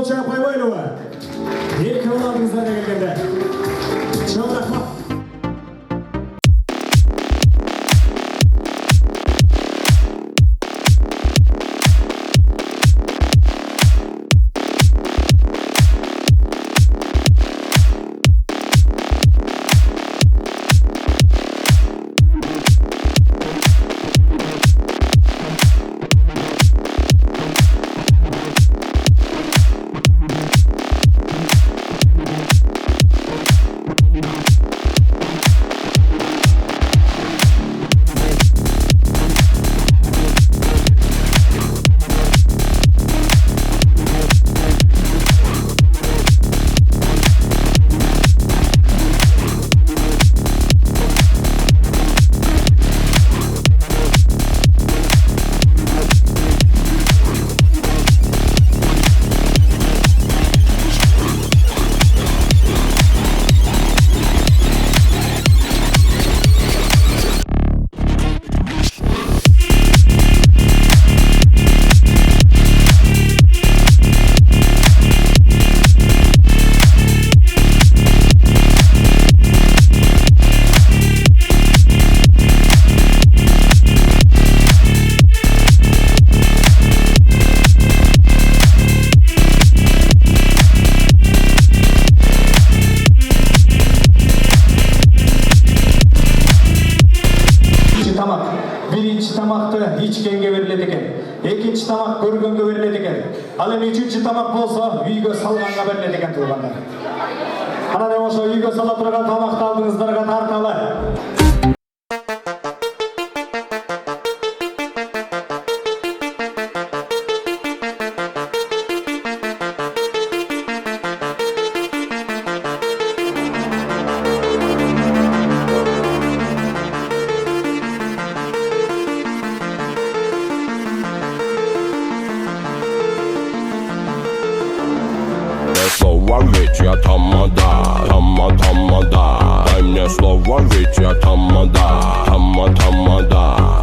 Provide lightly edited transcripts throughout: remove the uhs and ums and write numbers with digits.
Болча Пайбайлова. Екі балаңыздан келгенде. Чоң рахмат. Birinci tamakta içkenge veriledi eкен. Ekinci tamak көргөнгө veriledi eкен. Ал эми үчүнчү тамак болсо үйгө салганга veriledi eкен туугандар. Анан ошо үйгө сала турган тамакты алдыңыздарга тарталы. Слово ведь я тамада, дай мне слово ведь я тамада,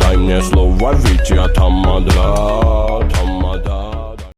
дай мне слово ведь я тамада.